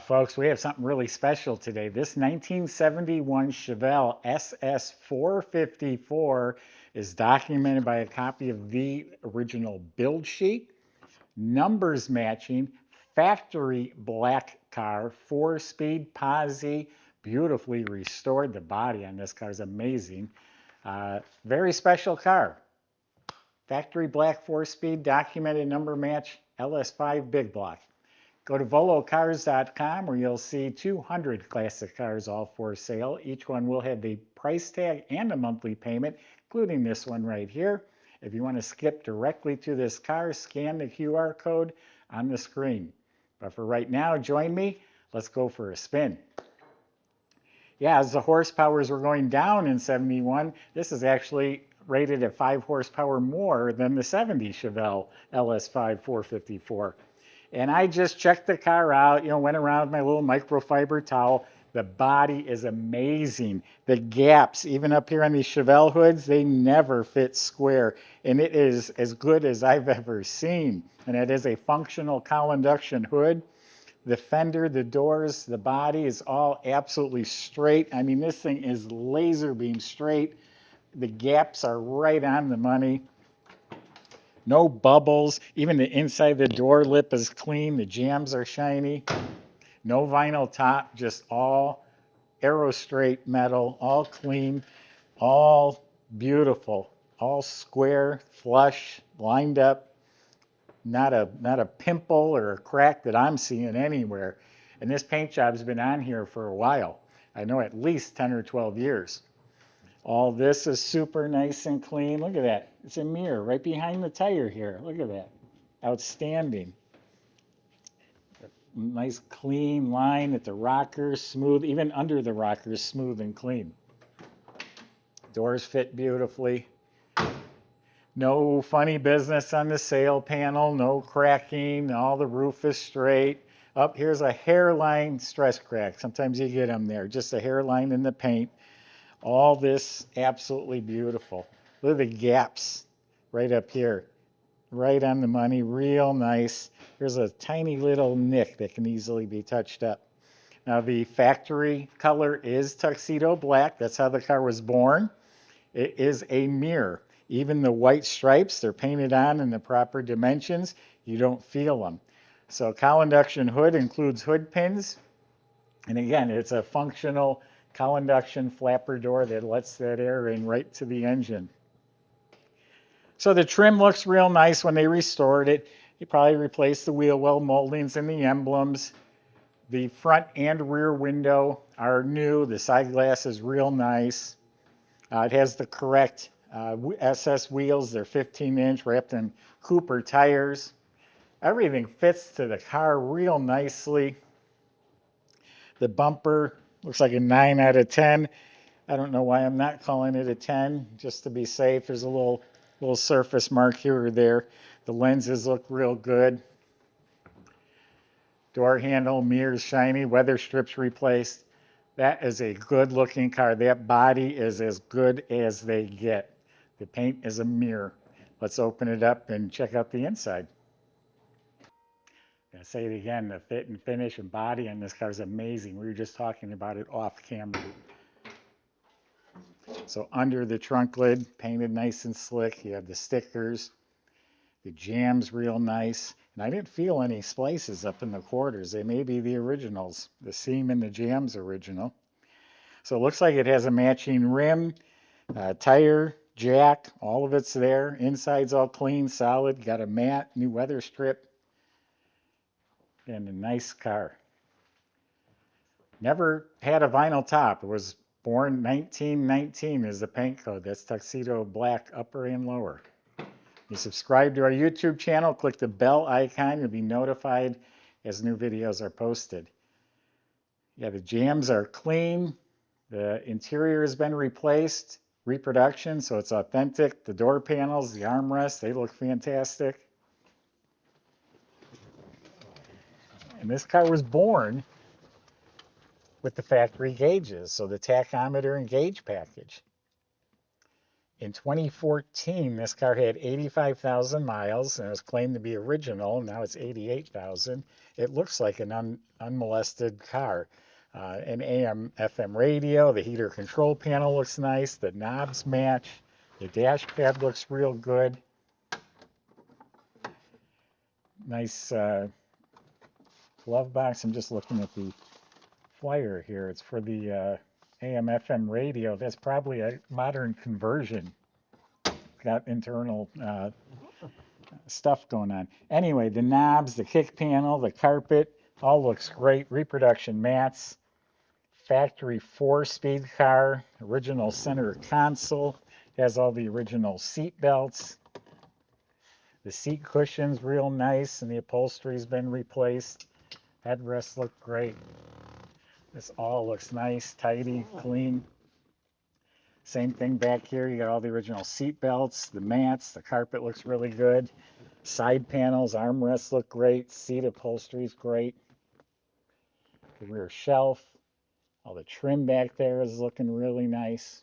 Folks, we have something really special today. This 1971 Chevelle SS454 is documented by a copy of the original build sheet, numbers matching, factory black car, 4-speed posi, beautifully restored. The body on this car is amazing. Very special car. Factory black 4-speed, documented number match, LS5 big block. Go to volocars.com where you'll see 200 classic cars all for sale. Each one will have the price tag and a monthly payment, including this one right here. If you want to skip directly to this car, scan the QR code on the screen. But for right now, join me. Let's go for a spin. Yeah, as the horsepowers were going down in 71, this is actually rated at 5 horsepower more than the 70 Chevelle LS5 454. And I just checked the car out, went around with my little microfiber towel. The body is amazing. The gaps, even up here on these Chevelle hoods, they never fit square. And it is as good as I've ever seen. And it is a functional Cowl induction hood. The fender, the doors, the body is all absolutely straight. I mean, this thing is laser beam straight. The gaps are right on the money. No bubbles. Even the inside of the door lip is clean. The jambs are shiny. No vinyl top, just all aero straight metal, all clean, all beautiful, all square, flush, lined up. Not a pimple or a crack that I'm seeing anywhere. And this paint job's been on here for a while. I know at least 10 or 12 years. All this is super nice and clean. Look at that. It's a mirror right behind the tire here. Look at that. Outstanding. Nice clean line at the rockers, smooth, even under the rockers, smooth and clean. Doors fit beautifully. No funny business on the sail panel, no cracking, all the roof is straight. Up here's a hairline stress crack. Sometimes you get them there, just a hairline in the paint. All this absolutely beautiful. Look at the gaps right up here. Right on the money, real nice. There's a tiny little nick that can easily be touched up. Now the factory color is Tuxedo Black. That's how the car was born. It is a mirror. Even the white stripes, they're painted on in the proper dimensions. You don't feel them. So Cowl induction hood includes hood pins. And again, it's a functional Cowl induction flapper door that lets that air in right to the engine. So the trim looks real nice when they restored it. They probably replaced the wheel well moldings and the emblems. The front and rear window are new. The side glass is real nice. It has the correct SS wheels. They're 15-inch, wrapped in Cooper tires. Everything fits to the car real nicely. The bumper looks like a 9 out of 10. I don't know why I'm not calling it a 10, just to be safe. There's a little surface mark here or there. The lenses look real good. Door handle, mirrors shiny, weather strips replaced. That is a good looking car. That body is as good as they get. The paint is a mirror. Let's open it up and check out the inside. I'm going to say it again, the fit and finish and body on this car is amazing. We were just talking about it off camera. So under the trunk lid, painted nice and slick. You have the stickers. The jam's real nice. And I didn't feel any splices up in the quarters. They may be the originals. The seam in the jam's original. So it looks like it has a matching rim, tire, jack, all of it's there. Inside's all clean, solid. Got a matte, new weather strip. And a nice car. Never had a vinyl top. It was born 1919 is the paint code. That's Tuxedo Black upper and lower. You subscribe to our YouTube channel, click the bell icon. You'll be notified as new videos are posted. Yeah, the jambs are clean. The interior has been replaced, reproduction, so it's authentic. The door panels, the armrests, they look fantastic. And this car was born with the factory gauges, so the tachometer and gauge package. In 2014, this car had 85,000 miles and it was claimed to be original. Now it's 88,000. It looks like an unmolested car. An AM FM radio, the heater control panel looks nice, the knobs match, the dash pad looks real good. Nice glove box. I'm just looking at the flyer here. It's for the AM FM radio. That's probably a modern conversion. Got internal stuff going on. Anyway, the knobs, the kick panel, the carpet, all looks great. Reproduction mats, factory 4-speed car, original center console, has all the original seat belts. The seat cushion's real nice and the upholstery's been replaced. Headrests look great. This all looks nice, tidy, clean. Same thing back here. You got all the original seat belts, the mats, the carpet looks really good. Side panels, armrests look great. Seat upholstery's great. The rear shelf, all the trim back there is looking really nice.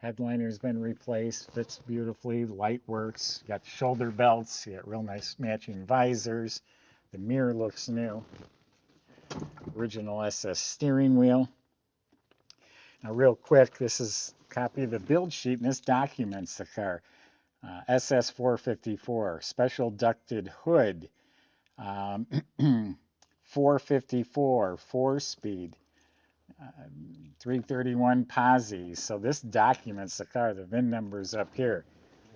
Headliner's been replaced, fits beautifully. Light works. You got shoulder belts. You got real nice matching visors. The mirror looks new. Original SS steering wheel. Now, real quick, this is a copy of the build sheet, and this documents the car. SS 454, special ducted hood, 454, 4-speed, 331 posi. So this documents the car. The VIN number's up here.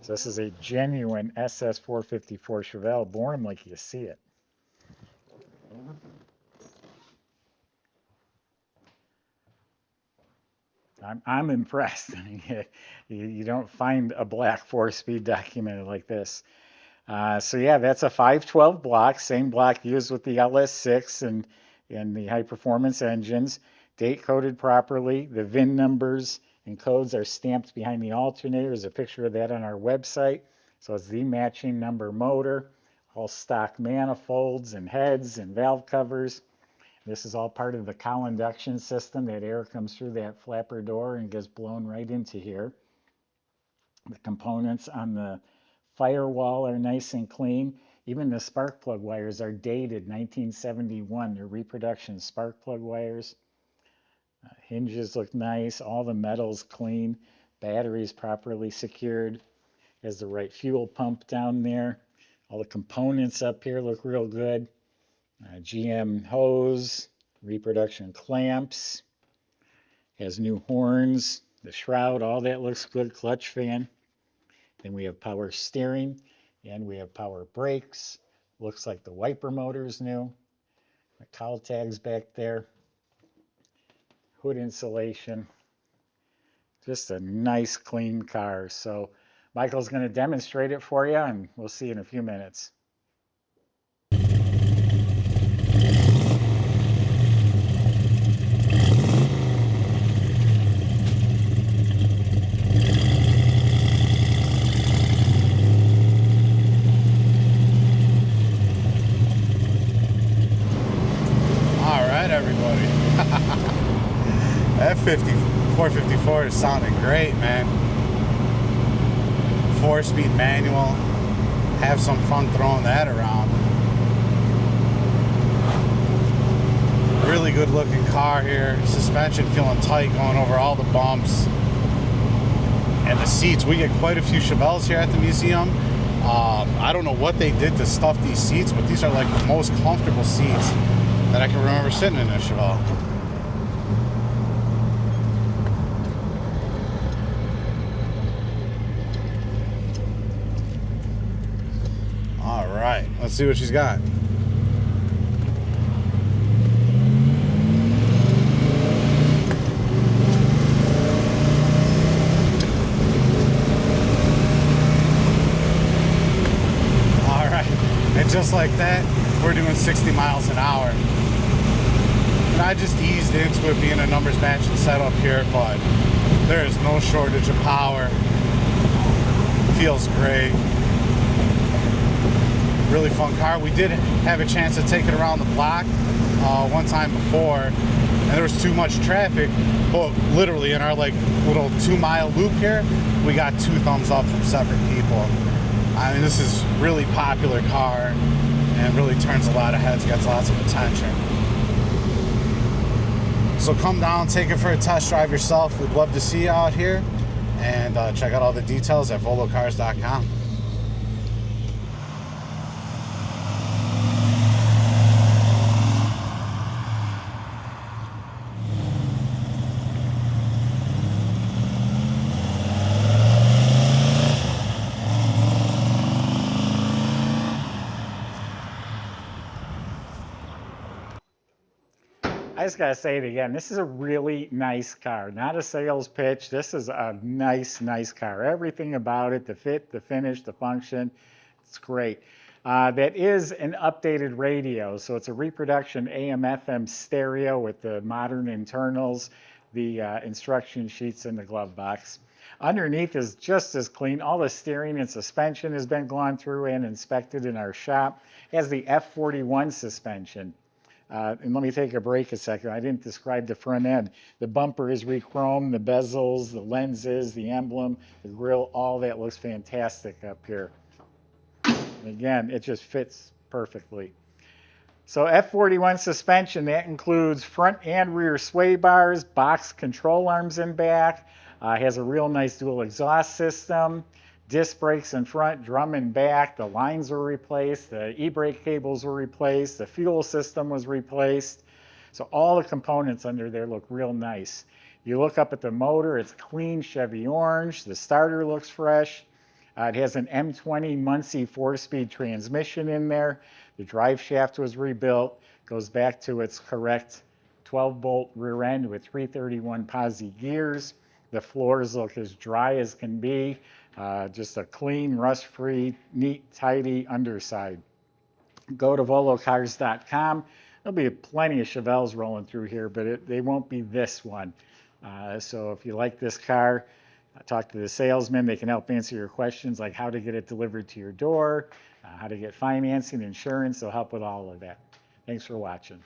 So this is a genuine SS 454 Chevelle, born like you see it. I'm impressed. You don't find a black 4-speed documented like this. So yeah, that's a 512 block, same block used with the LS6 and the high performance engines. Date coded properly. The VIN numbers and codes are stamped behind the alternator. There's a picture of that on our website. So it's the matching number motor, all stock manifolds and heads and valve covers. This is all part of the Cowl induction system. That air comes through that flapper door and gets blown right into here. The components on the firewall are nice and clean. Even the spark plug wires are dated 1971. They're reproduction spark plug wires. Hinges look nice. All the metal's clean. Batteries properly secured. Has the right fuel pump down there. All the components up here look real good. GM hose, reproduction clamps, has new horns, the shroud, all that looks good, clutch fan. Then we have power steering and we have power brakes. Looks like the wiper motor is new. The cowl tags back there. Hood insulation. Just a nice clean car. So Michael's going to demonstrate it for you and we'll see you in a few minutes. That 454 is sounding great, man. 4-speed manual. Have some fun throwing that around. Really good looking car here. Suspension feeling tight going over all the bumps. And the seats. We get quite a few Chevelles here at the museum. I don't know what they did to stuff these seats, but these are like the most comfortable seats that I can remember sitting in a Chevelle. All right, let's see what she's got. All right, and just like that, we're doing 60 miles an hour. And I just eased into it being a numbers matching setup here, but there is no shortage of power. Feels great. Really fun car. We did have a chance to take it around the block one time before, and there was too much traffic, but literally in our like little 2-mile loop here, we got 2 thumbs up from separate people. I mean, this is a really popular car and really turns a lot of heads, gets lots of attention. So come down, take it for a test drive yourself. We'd love to see you out here, and check out all the details at volocars.com. I just gotta say it again. This is a really nice car. Not a sales pitch. This is a nice, nice car. Everything about it, the fit, the finish, the function, it's great. That is an updated radio. So it's a reproduction AM/FM stereo with the modern internals, the instruction sheets in the glove box. Underneath is just as clean. All the steering and suspension has been gone through and inspected in our shop. It has the F41 suspension. And let me take a break a second. I didn't describe the front end. The bumper is re-chromed, the bezels, the lenses, the emblem, the grille, all that looks fantastic up here. And again, it just fits perfectly. So F41 suspension, that includes front and rear sway bars, box control arms in back, has a real nice dual exhaust system, disc brakes in front, drum in back, the lines were replaced, the e-brake cables were replaced, the fuel system was replaced. So all the components under there look real nice. You look up at the motor, it's clean Chevy orange, the starter looks fresh. It has an M20 Muncie 4-speed transmission in there. The drive shaft was rebuilt, goes back to its correct 12-bolt rear end with 331 posi gears. The floors look as dry as can be. Just a clean, rust-free, neat, tidy underside. Go to volocars.com. There'll be plenty of Chevelles rolling through here, but they won't be this one. So if you like this car, talk to the salesman. They can help answer your questions like how to get it delivered to your door, how to get financing, insurance. They'll help with all of that. Thanks for watching.